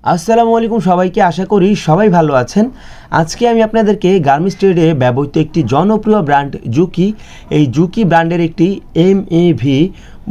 আসসালামু আলাইকুম সবাইকে, আশা করি সবাই ভালো আছেন। আজকে আমি আপনাদেরকে গার্মেন্টস ট্রেডে ব্যবহৃত একটি জনপ্রিয় ব্র্যান্ড জুকি, এই জুকি ব্র্যান্ডের একটি MAV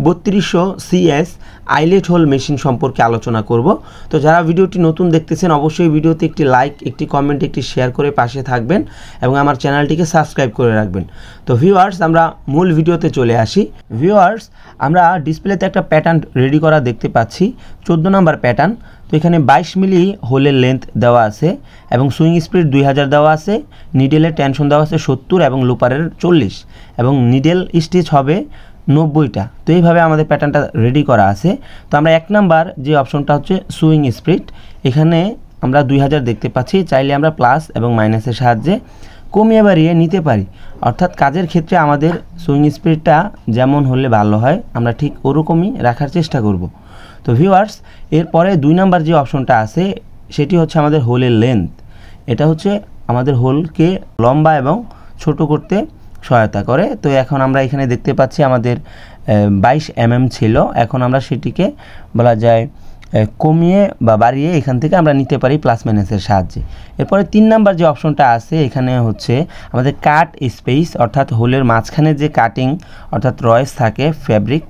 3200 CS eyelet whole machine সম্পর্কে আলোচনা করব। তো যারা ভিডিওটি নতুন দেখতেছেন অবশ্যই ভিডিওতে একটি লাইক, একটি কমেন্ট, একটি শেয়ার করে পাশে থাকবেন এবং আমার চ্যানেলটিকে সাবস্ক্রাইব করে রাখবেন। তো ভিউয়ার্স, আমরা মূল ভিডিওতে চলে আসি। ভিউয়ার্স, আমরা ডিসপ্লেতে একটা প্যাটার্ন রেডি করা দেখতে পাচ্ছি, 14 নম্বর প্যাটার্ন। তো এখানে 22 মিলি হোলের লেন্থ দেওয়া আছে এবং সুইং স্পিড 2000 দেওয়া আছে, নিডেলের টেনশন দেওয়া আছে 70 এবং লুপারের 40 এবং নিডেল স্টিচ হবে 90টা। তো এইভাবে আমাদের প্যাটার্নটা রেডি করা আছে। তো আমরা 1 নাম্বার যে অপশনটা হচ্ছে সুইং স্পিড, এখানে আমরা 2000 দেখতে পাচ্ছি। চাইলে আমরা প্লাস এবং মাইনাসের সাহায্যে কমিয়ে বাড়িয়ে নিতে পারি, অর্থাৎ কাজের ক্ষেত্রে আমাদের সুইং স্পিডটা যেমন হলে ভালো হয় আমরা ঠিক ওরকমই রাখার চেষ্টা করব। তো ভিউয়ার্স, এরপরে 2 নাম্বার যে অপশনটা আছে সেটি হচ্ছে আমাদের হোলের লেন্থ। এটা হচ্ছে আমাদের হোলকে লম্বা এবং ছোট করতে সহায়তা করে। তো এখন আমরা এখানে দেখতে পাচ্ছি আমাদের 22 mm ছিল, এখন আমরা সেটিকে বলা যায় কমিয়ে বা বাড়িয়ে এখান থেকে আমরা নিতে পারি প্লাস মাইনাসের সাহায্যে। এরপরে 3 নাম্বার যে অপশনটা আছে এখানে হচ্ছে আমাদের কাট স্পেস, অর্থাৎ হোলের মাঝখানে যে কাটিং অর্থাৎ রয়েস থাকে ফ্যাব্রিক,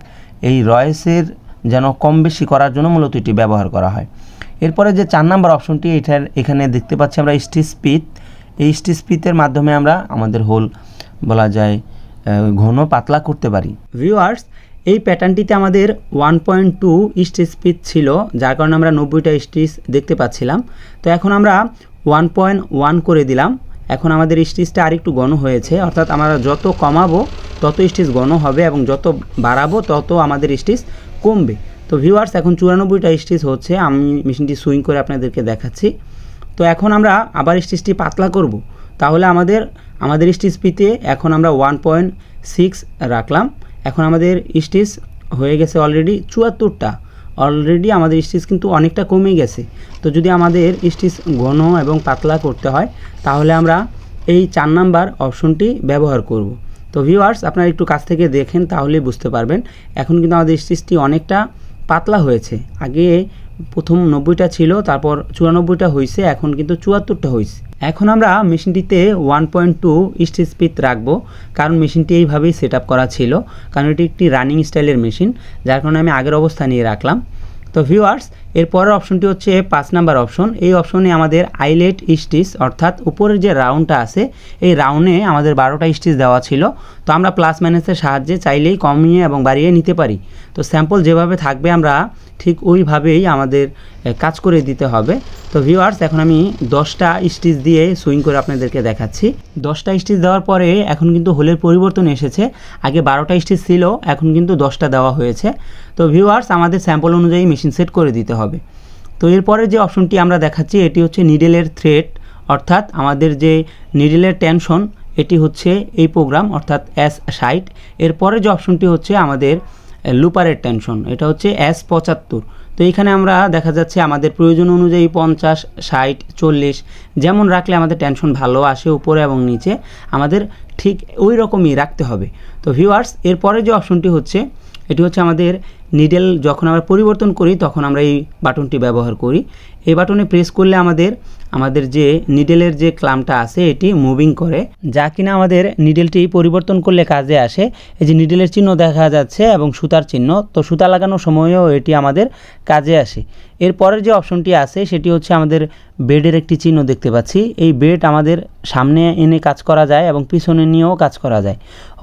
এই রয়েসের যেন কম বেশি করার জন্য মূলত এটি ব্যবহার করা হয়। এরপরে যে 4 নাম্বার অপশনটি, এখানে দেখতে পাচ্ছি আমরা স্টিচ স্পিড। এই স্টিচ স্পিডের মাধ্যমে আমরা আমাদের হোল বলা যায় ঘন পাতলা করতে পারি। ভিউয়ার্স, এই প্যাটার্নটিতে আমাদের 1.2 স্টিচ স্পিড ছিল, যার কারণে আমরা 90টা স্টিচ দেখতে পাচ্ছিলাম। তো এখন আমরা 1.1 করে দিলাম। এখন আমাদের স্টিচটা আরেকটু ঘন হয়েছে, অর্থাৎ আমরা যত কমাবো তত স্টিচ ঘন হবে এবং যত বাড়াবো তত আমাদের স্টিচ কমবে। তো ভিউয়ার্স, এখন 94টা স্টিচ হচ্ছে। আমি মেশিনটি সুইং করে আপনাদেরকে দেখাচ্ছি। তো এখন আমরা আবার স্টিচটি পাতলা করব, তাহলে আমাদের স্টিচ স্পিডে এখন আমরা 1.6 রাখলাম। এখন আমাদের স্টিচ হয়ে গেছে অলরেডি 74টা। অলরেডি আমাদের স্টিচ কিন্তু অনেকটা কমে গেছে। তো যদি আমাদের স্টিচ ঘন এবং পাতলা করতে হয় তাহলে আমরা এই 4 নাম্বার অপশনটি ব্যবহার করব। তো ভিউয়ার্স, আপনারা একটু কাছ থেকে দেখেন তাহলেই বুঝতে পারবেন। এখন কিন্তু আমাদের স্টিচটি অনেকটা পাতলা হয়েছে। আগে প্রথম 90টা ছিল, তারপর 94টা হয়েছে, এখন কিন্তু 74টা হয়েছে। এখন আমরা মেশিনটিতে 1.2 স্টিচ স্পিড রাখবো, কারণ মেশিনটি এইভাবেই সেট আপ করা ছিল, কারণ এটি একটি রানিং স্টাইলের মেশিন, যার কারণে আমি আগের অবস্থা নিয়ে রাখলাম। তো ভিউয়ার্স, এর পরের অপশনটি হচ্ছে 5 নাম্বার অপশন। এই অপশনে আমাদের আইলেট স্টিচ, অর্থাৎ উপরের যে রাউন্ডটা আছে এই রাউন্ডে আমাদের 12টা স্টিচ দেওয়া ছিল। তো আমরা প্লাস মাইনাসের সাহায্যে চাইলেই কমিয়ে এবং বাড়িয়ে নিতে পারি। তো স্যাম্পল যেভাবে থাকবে আমরা ঠিক ওইভাবেই আমাদের কাজ করে দিতে হবে। তো ভিউয়ার্স, এখন আমি 10টা স্টিচ দিয়ে সুইং করে আপনাদেরকে দেখাচ্ছি। 10টা স্টিচ দেওয়ার পরে এখন কিন্তু হোলের পরিবর্তন এসেছে। আগে 12টা স্টিচ ছিল, এখন কিন্তু 10টা দেওয়া হয়েছে। তো ভিউয়ার্স, আমাদের স্যাম্পল অনুযায়ী মেশিন সেট করে দিতে হবে। তো এরপরে যে অপশনটি আমরা দেখাচ্ছি এটি হচ্ছে নিডেলের থ্রেড, অর্থাৎ আমাদের যে নিডেলের টেনশন, এটি হচ্ছে এই প্রোগ্রাম অর্থাৎ S60। এরপরে যে অপশনটি হচ্ছে আমাদের লুপারের টেনশন, এটা হচ্ছে S75। তো এখানে আমরা দেখা যাচ্ছে আমাদের প্রয়োজন অনুযায়ী 50, 60, 40 যেমন রাখলে আমাদের টেনশন ভালো আসে উপরে এবং নিচে, আমাদের ঠিক ওই রকমই রাখতে হবে। তো ভিউয়ার্স, এরপরে যে অপশনটি হচ্ছে এটি হচ্ছে আমাদের নিডেল যখন আমরা পরিবর্তন করি তখন আমরা এই বাটনটি ব্যবহার করি। এই বাটনে প্রেস করলে আমাদের যে নিডেলের যে ক্লামটা আছে এটি মুভিং করে, যা কিনা আমাদের নিডেলটি পরিবর্তন করলে কাজে আসে। এই যে নিডেলের চিহ্ন দেখা যাচ্ছে এবং সুতার চিহ্ন, তো সুতা লাগানোর সময়ও এটি আমাদের কাজে আসে। এরপরের যে অপশনটি আছে সেটি হচ্ছে আমাদের বেডের একটি চিহ্ন দেখতে পাচ্ছি। এই বেড আমাদের সামনে এনে কাজ করা যায় এবং পিছনে নিয়েও কাজ করা যায়।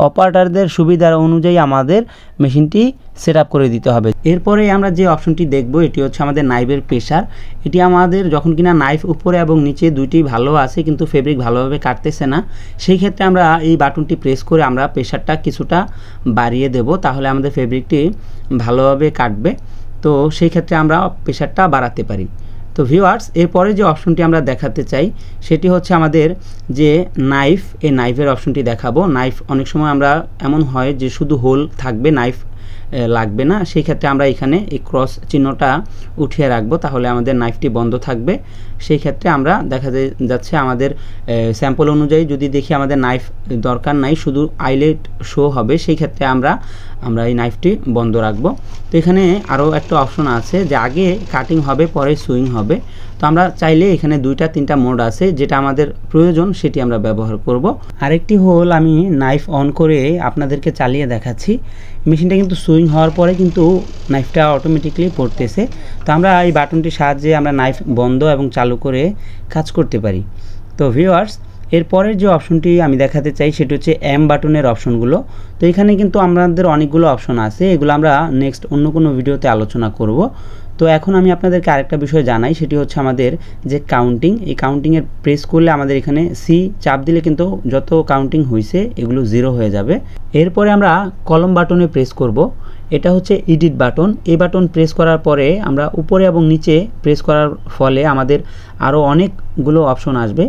অপারেটরদের সুবিধার অনুযায়ী আমাদের মেশিনটি সেট আপ করে দিতে হবে। এরপরে আমরা যে অপশনটি দেখব এটি হচ্ছে আমাদের নাইফের প্রেসার। এটি আমাদের যখন কিনা নাইফ উপরে এবং নিচে দুইটি ভালো আছে কিন্তু ফেব্রিক ভালোভাবে কাটতেছে না, সেই ক্ষেত্রে আমরা এই বাটনটি প্রেস করে আমরা প্রেসারটা কিছুটা বাড়িয়ে দেব, তাহলে আমাদের ফেব্রিকটি ভালোভাবে কাটবে। তো সেই ক্ষেত্রে আমরা প্রেসারটা বাড়াতে পারি। তো ভিউয়ার্স, এরপরে যে অপশনটি আমরা দেখাতে চাই সেটি হচ্ছে আমাদের যে নাইফ, এই নাইফের অপশনটি দেখাবো। নাইফ অনেক সময় আমরা এমন হয় যে শুধু হোল থাকবে, নাইফ লাগবে না, সেই ক্ষেত্রে আমরা এখানে এই ক্রস চিহ্নটা উঠিয়ে রাখবো, তাহলে আমাদের নাইফটি বন্ধ থাকবে। সেই ক্ষেত্রে আমরা দেখা যাচ্ছে আমাদের স্যাম্পল অনুযায়ী যদি দেখি আমাদের নাইফ দরকার নাই, শুধু আইলেট শো হবে, সেই ক্ষেত্রে আমরা আমরা এই নাইফটি বন্ধ রাখবো। তো এখানে আরও একটা অপশন আছে যে আগে কাটিং হবে পরে সুইং হবে। তো আমরা চাইলে এখানে 2-3টা মোড আছে, যেটা আমাদের প্রয়োজন সেটি আমরা ব্যবহার করব। আরেকটি হোল আমি নাইফ অন করে আপনাদেরকে চালিয়ে দেখাচ্ছি। মেশিনটা কিন্তু সুইং হওয়ার পরে কিন্তু নাইফটা অটোমেটিকলি পড়তেছে। তো আমরা এই বাটনটির সাহায্যে আমরা নাইফ বন্ধ এবং চালু করে কাজ করতে পারি। তো ভিউয়ার্স, এরপরের যে অপশনটি আমি দেখাতে চাই সেটি হচ্ছে এম বাটনের অপশনগুলো। তো এখানে কিন্তু আমাদের অনেকগুলো অপশন আছে, এগুলো আমরা নেক্সট অন্য কোনো ভিডিওতে আলোচনা করব। তো এখন আমি আপনাদেরকে আরেকটা বিষয় জানাই, সেটি হচ্ছে আমাদের যে কাউন্টিং, এই কাউন্টিংয়ের প্রেস করলে আমাদের এখানে সি চাপ দিলে কিন্তু যত কাউন্টিং হয়েছে এগুলো 0 হয়ে যাবে। এরপরে আমরা কলম বাটনে প্রেস করব। এটা হচ্ছে এডিট বাটন। এই বাটন প্রেস করার পরে আমরা উপরে এবং নিচে প্রেস করার ফলে আমাদের আরও অনেকগুলো অপশন আসবে,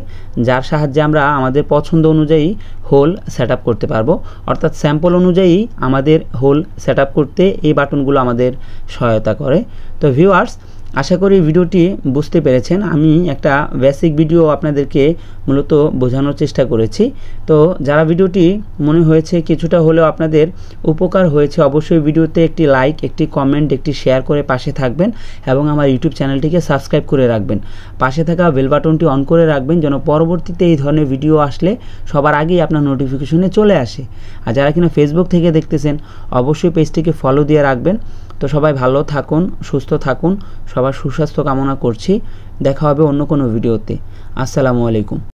যার সাহায্যে আমরা আমাদের পছন্দ অনুযায়ী হোল সেট আপ করতে পারবো। অর্থাৎ স্যাম্পল অনুযায়ী আমাদের হোল সেট আপ করতে এই বাটনগুলো আমাদের সহায়তা করে। তো ভিউয়ার্স, আশা করি ভিডিওটি বুঝতে পেরেছেন। আমি একটা বেসিক ভিডিও আপনাদেরকে মূলত বোঝানোর চেষ্টা করেছি। তো যারা ভিডিওটি মনে হয়েছে কিছুটা হলেও আপনাদের উপকার হয়েছে, অবশ্যই ভিডিওতে একটি লাইক, একটি কমেন্ট, একটি শেয়ার করে পাশে থাকবেন এবং আমার ইউটিউব চ্যানেলটিকে সাবস্ক্রাইব করে রাখবেন। পাশে থাকা বেল বাটনটি অন করে রাখবেন যেন পরবর্তীতে এই ধরনের ভিডিও আসলে সবার আগেই আপনার নোটিফিকেশনে চলে আসে। আর যারা কিনা ফেসবুক থেকে দেখতেছেন অবশ্যই পেজটিকে ফলো দিয়ে রাখবেন। তো সবাই ভালো থাকুন, সুস্থ থাকুন, সবার সুস্বাস্থ্য কামনা করছি। দেখা হবে অন্য কোনো ভিডিওতে। আসসালামু আলাইকুম।